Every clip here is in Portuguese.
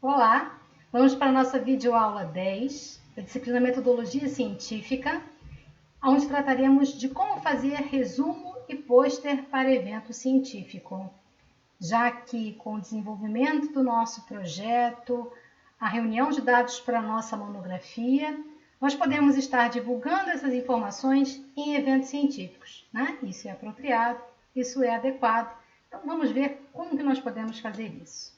Olá, vamos para a nossa videoaula 10 da disciplina Metodologia Científica, onde trataremos de como fazer resumo e pôster para evento científico. Já que com o desenvolvimento do nosso projeto, a reunião de dados para a nossa monografia, nós podemos estar divulgando essas informações em eventos científicos, né? Isso é apropriado, isso é adequado. Então vamos ver como que nós podemos fazer isso.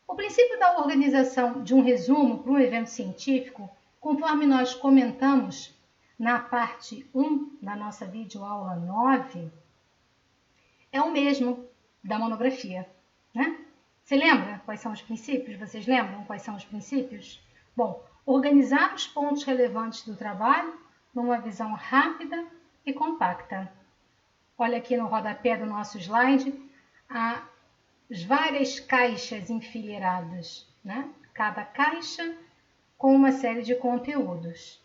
O princípio da organização de um resumo para um evento científico, conforme nós comentamos na parte 1 da nossa videoaula 9, é o mesmo da monografia, né? Você lembra quais são os princípios? Vocês lembram quais são os princípios? Bom, organizar os pontos relevantes do trabalho numa visão rápida e compacta. Olha aqui no rodapé do nosso slide as várias caixas enfileiradas, né? Cada caixa com uma série de conteúdos.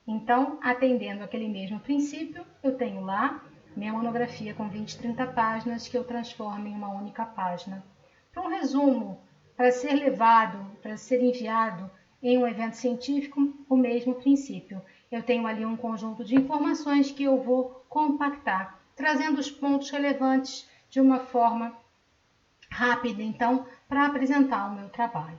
Então, atendendo aquele mesmo princípio, eu tenho lá minha monografia com 20, 30 páginas que eu transformo em uma única página. Para um resumo, para ser levado, para ser enviado em um evento científico, o mesmo princípio. Eu tenho ali um conjunto de informações que eu vou compactar, trazendo os pontos relevantes de uma forma rápida, então, para apresentar o meu trabalho.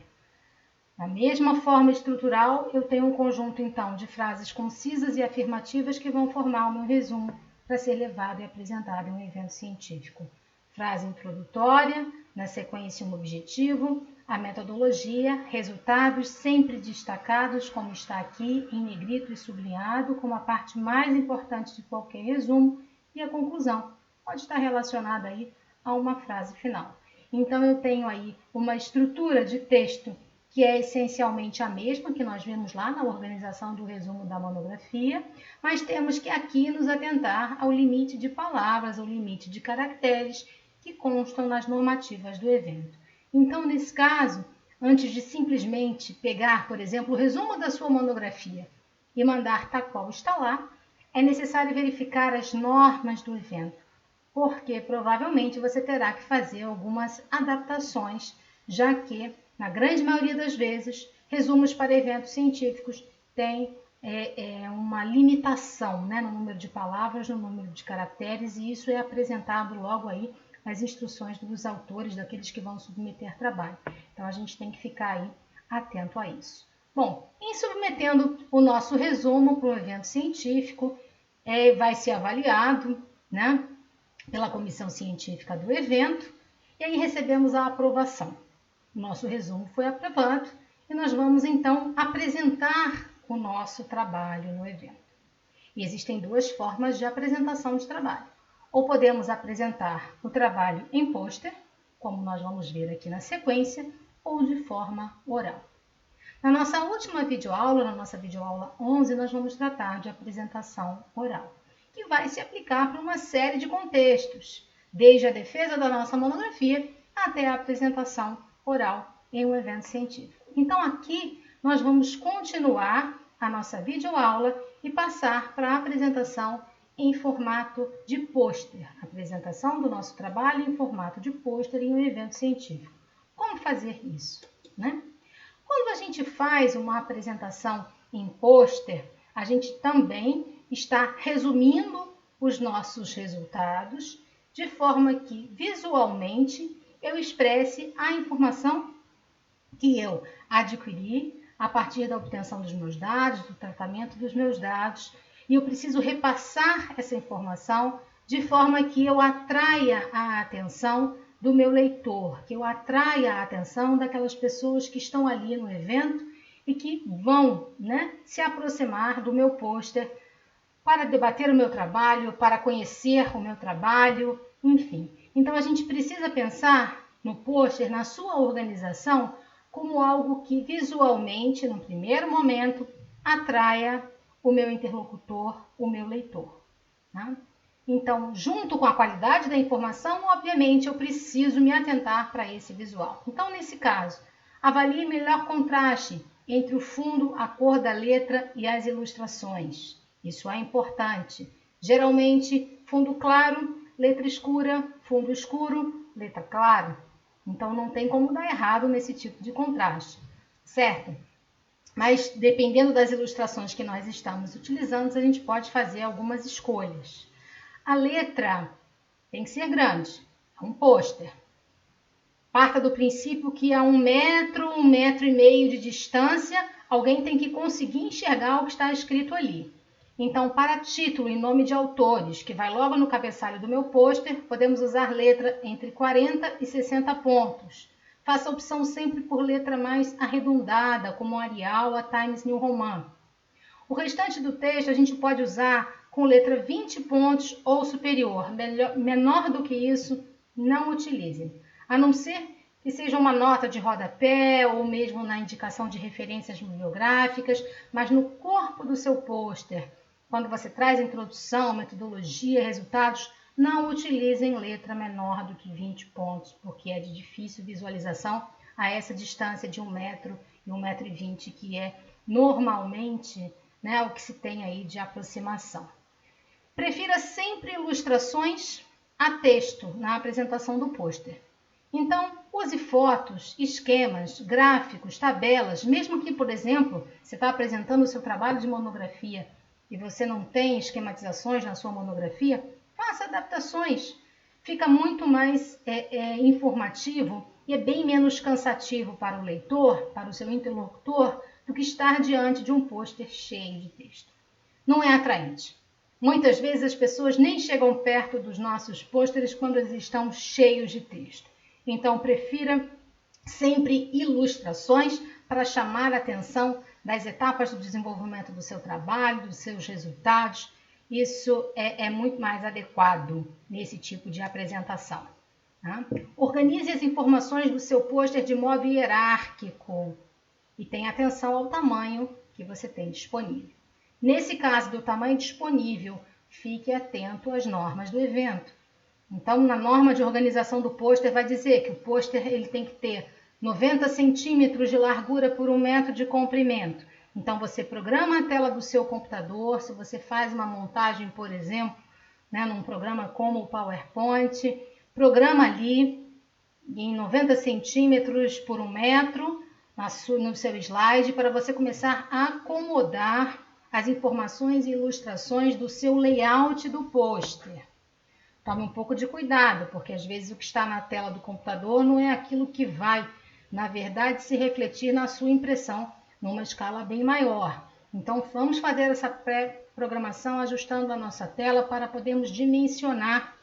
Da mesma forma estrutural, eu tenho um conjunto, então, de frases concisas e afirmativas que vão formar o meu resumo para ser levado e apresentado em um evento científico. Frase introdutória, na sequência um objetivo, a metodologia, resultados sempre destacados, como está aqui em negrito e sublinhado, como a parte mais importante de qualquer resumo, e a conclusão pode estar relacionada aí a uma frase final. Então, eu tenho aí uma estrutura de texto que é essencialmente a mesma que nós vemos lá na organização do resumo da monografia, mas temos que aqui nos atentar ao limite de palavras, ao limite de caracteres que constam nas normativas do evento. Então, nesse caso, antes de simplesmente pegar, por exemplo, o resumo da sua monografia e mandar tal qual está lá, é necessário verificar as normas do evento, porque provavelmente você terá que fazer algumas adaptações, já que, na grande maioria das vezes, resumos para eventos científicos têm uma limitação, né, no número de palavras, no número de caracteres, e isso é apresentado logo aí nas instruções dos autores, daqueles que vão submeter trabalho. Então, a gente tem que ficar aí atento a isso. Bom, em submetendo o nosso resumo para um evento científico, vai ser avaliado, né, pela comissão científica do evento, e aí recebemos a aprovação. O nosso resumo foi aprovado e nós vamos então apresentar o nosso trabalho no evento. E existem duas formas de apresentação de trabalho. Ou podemos apresentar o trabalho em pôster, como nós vamos ver aqui na sequência, ou de forma oral. Na nossa última videoaula, na nossa videoaula 11, nós vamos tratar de apresentação oral, que vai se aplicar para uma série de contextos, desde a defesa da nossa monografia até a apresentação oral em um evento científico. Então, aqui nós vamos continuar a nossa videoaula e passar para a apresentação em formato de pôster, apresentação do nosso trabalho em formato de pôster em um evento científico. Como fazer isso, né? Quando a gente faz uma apresentação em pôster, a gente também está resumindo os nossos resultados de forma que visualmente eu expresse a informação que eu adquiri a partir da obtenção dos meus dados, do tratamento dos meus dados, e eu preciso repassar essa informação de forma que eu atraia a atenção do meu leitor, que eu atraia a atenção daquelas pessoas que estão ali no evento e que vão, né, se aproximar do meu pôster para debater o meu trabalho, para conhecer o meu trabalho, enfim. Então, a gente precisa pensar no pôster, na sua organização, como algo que visualmente, no primeiro momento, atraia o meu interlocutor, o meu leitor, né? Então, junto com a qualidade da informação, obviamente, eu preciso me atentar para esse visual. Então, nesse caso, avalie melhor contraste entre o fundo, a cor da letra e as ilustrações. Isso é importante. Geralmente, fundo claro, letra escura, fundo escuro, letra clara. Então não tem como dar errado nesse tipo de contraste, certo? Mas dependendo das ilustrações que nós estamos utilizando, a gente pode fazer algumas escolhas. A letra tem que ser grande, é um pôster. Parta do princípio que a 1 metro e meio de distância, alguém tem que conseguir enxergar o que está escrito ali. Então, para título em nome de autores, que vai logo no cabeçalho do meu pôster, podemos usar letra entre 40 e 60 pontos. Faça a opção sempre por letra mais arredondada, como Arial, a Times New Roman. O restante do texto a gente pode usar com letra 20 pontos ou superior. Menor do que isso, não utilize. A não ser que seja uma nota de rodapé ou mesmo na indicação de referências bibliográficas, mas no corpo do seu pôster, quando você traz introdução, metodologia, resultados, não utilizem letra menor do que 20 pontos, porque é de difícil visualização a essa distância de 1 metro e 1,20 metro, que é normalmente, né, o que se tem aí de aproximação. Prefira sempre ilustrações a texto na apresentação do pôster. Então, use fotos, esquemas, gráficos, tabelas, mesmo que, por exemplo, você está apresentando o seu trabalho de monografia e você não tem esquematizações na sua monografia, faça adaptações. Fica muito mais informativo e é bem menos cansativo para o leitor, para o seu interlocutor, do que estar diante de um pôster cheio de texto. Não é atraente. Muitas vezes as pessoas nem chegam perto dos nossos pôsteres quando eles estão cheios de texto. Então, prefira sempre ilustrações para chamar a atenção das etapas do desenvolvimento do seu trabalho, dos seus resultados. Isso é muito mais adequado nesse tipo de apresentação. Tá? Organize as informações do seu pôster de modo hierárquico e tenha atenção ao tamanho que você tem disponível. Nesse caso do tamanho disponível, fique atento às normas do evento. Então, na norma de organização do pôster, vai dizer que o pôster ele tem que ter 90 centímetros de largura por 1 metro de comprimento. Então, você programa a tela do seu computador, se você faz uma montagem, por exemplo, né, num programa como o PowerPoint, programa ali em 90 centímetros por 1 metro no seu slide para você começar a acomodar as informações e ilustrações do seu layout do pôster. Tome um pouco de cuidado, porque às vezes o que está na tela do computador não é aquilo que vai, na verdade, se refletir na sua impressão numa escala bem maior. Então, vamos fazer essa pré-programação ajustando a nossa tela para podermos dimensionar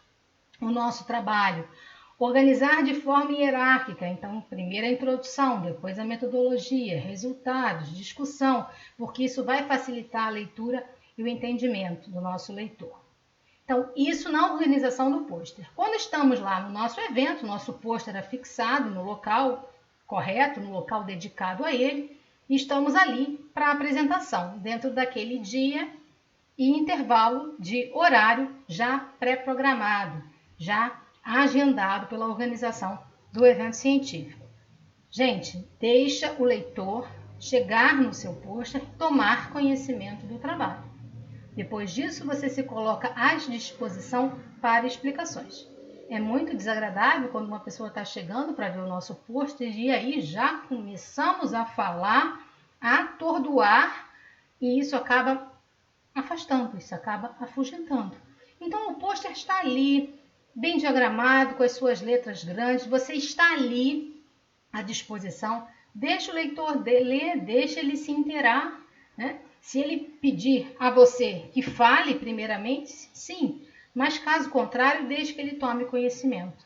o nosso trabalho. Organizar de forma hierárquica, então, primeiro a introdução, depois a metodologia, resultados, discussão, porque isso vai facilitar a leitura e o entendimento do nosso leitor. Então, isso na organização do pôster. Quando estamos lá no nosso evento, nosso pôster é fixado no local correto, no local dedicado a ele, e estamos ali para a apresentação, dentro daquele dia e intervalo de horário já pré-programado, já agendado pela organização do evento científico. Gente, deixa o leitor chegar no seu pôster, tomar conhecimento do trabalho. Depois disso, você se coloca à disposição para explicações. É muito desagradável quando uma pessoa está chegando para ver o nosso pôster e aí já começamos a falar, a atordoar, e isso acaba afastando, isso acaba afugentando. Então, o pôster está ali, bem diagramado, com as suas letras grandes, você está ali à disposição, deixa o leitor ler, deixa ele se inteirar, né? Se ele pedir a você que fale primeiramente, sim, mas caso contrário, deixe que ele tome conhecimento.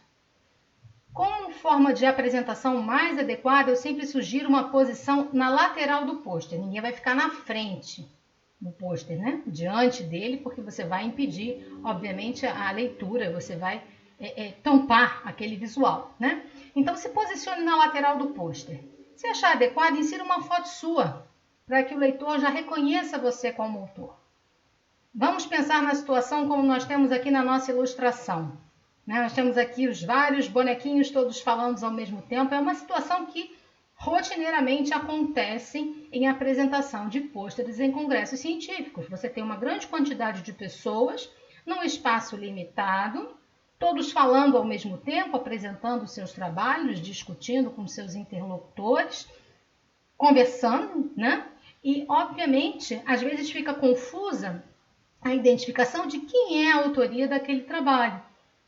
Como forma de apresentação mais adequada, eu sempre sugiro uma posição na lateral do pôster. Ninguém vai ficar na frente do pôster, né? Diante dele, porque você vai impedir, obviamente, a leitura, você vai tampar aquele visual, né? Então, se posicione na lateral do pôster. Se achar adequado, insira uma foto sua, para que o leitor já reconheça você como autor. Vamos pensar na situação como nós temos aqui na nossa ilustração. Nós temos aqui os vários bonequinhos todos falando ao mesmo tempo. É uma situação que rotineiramente acontece em apresentação de pôsteres em congressos científicos. Você tem uma grande quantidade de pessoas num espaço limitado todos falando ao mesmo tempo, apresentando seus trabalhos, discutindo com seus interlocutores, conversando, né? E, obviamente, às vezes fica confusa a identificação de quem é a autoria daquele trabalho,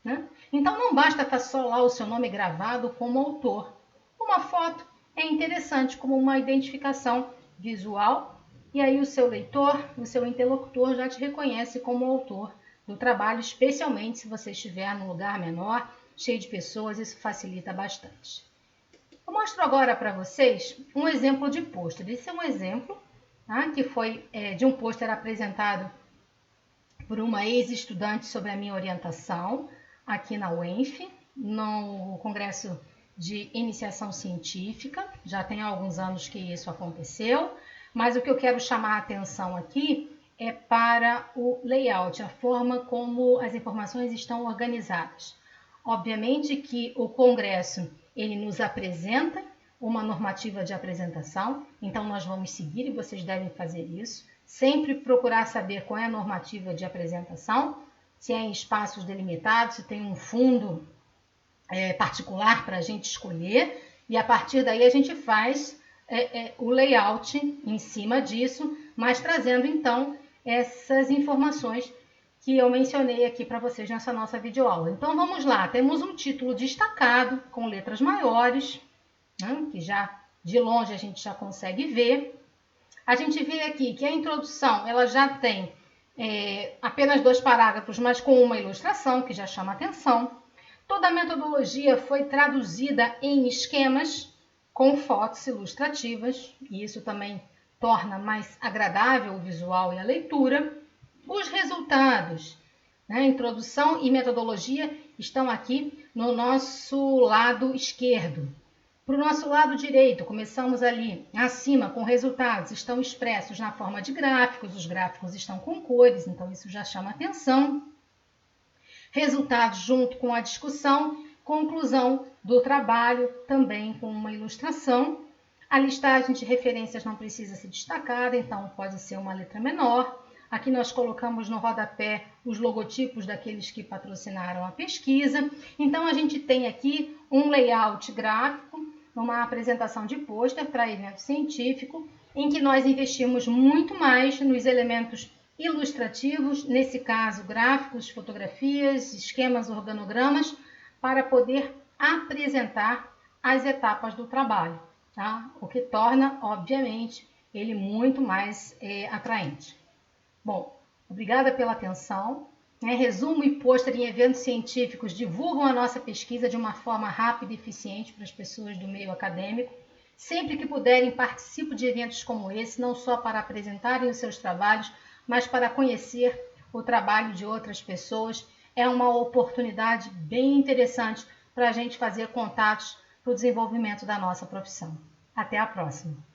né? Então, não basta estar só lá o seu nome gravado como autor. Uma foto é interessante como uma identificação visual e aí o seu leitor, o seu interlocutor já te reconhece como autor do trabalho, especialmente se você estiver num lugar menor, cheio de pessoas, isso facilita bastante. Eu mostro agora para vocês um exemplo de pôster. Esse é um exemplo, tá, que foi de um pôster apresentado por uma ex-estudante sobre a minha orientação aqui na UENF, no Congresso de Iniciação Científica. Já tem alguns anos que isso aconteceu, mas o que eu quero chamar a atenção aqui é para o layout, a forma como as informações estão organizadas. Obviamente que o Congresso ele nos apresenta uma normativa de apresentação, então nós vamos seguir e vocês devem fazer isso. Sempre procurar saber qual é a normativa de apresentação, se é em espaços delimitados, se tem um fundo particular para a gente escolher, e a partir daí a gente faz o layout em cima disso, mas trazendo então essas informações que eu mencionei aqui para vocês nessa nossa videoaula. Então vamos lá, temos um título destacado com letras maiores, né, que já de longe a gente já consegue ver. A gente vê aqui que a introdução ela já tem apenas 2 parágrafos, mas com uma ilustração que já chama atenção. Toda a metodologia foi traduzida em esquemas com fotos ilustrativas, e isso também torna mais agradável o visual e a leitura. Os resultados, né, introdução e metodologia, estão aqui no nosso lado esquerdo. Para o nosso lado direito, começamos ali acima com resultados, estão expressos na forma de gráficos, os gráficos estão com cores, então isso já chama atenção. Resultados junto com a discussão, conclusão do trabalho também com uma ilustração. A listagem de referências não precisa ser destacada, então pode ser uma letra menor. Aqui nós colocamos no rodapé os logotipos daqueles que patrocinaram a pesquisa. Então a gente tem aqui um layout gráfico, uma apresentação de pôster para evento científico, em que nós investimos muito mais nos elementos ilustrativos, nesse caso gráficos, fotografias, esquemas, organogramas, para poder apresentar as etapas do trabalho, tá? O que torna, obviamente, ele muito mais atraente. Bom, obrigada pela atenção. Resumo e pôster em eventos científicos divulgam a nossa pesquisa de uma forma rápida e eficiente para as pessoas do meio acadêmico. Sempre que puderem, participem de eventos como esse, não só para apresentarem os seus trabalhos, mas para conhecer o trabalho de outras pessoas. É uma oportunidade bem interessante para a gente fazer contatos para o desenvolvimento da nossa profissão. Até a próxima!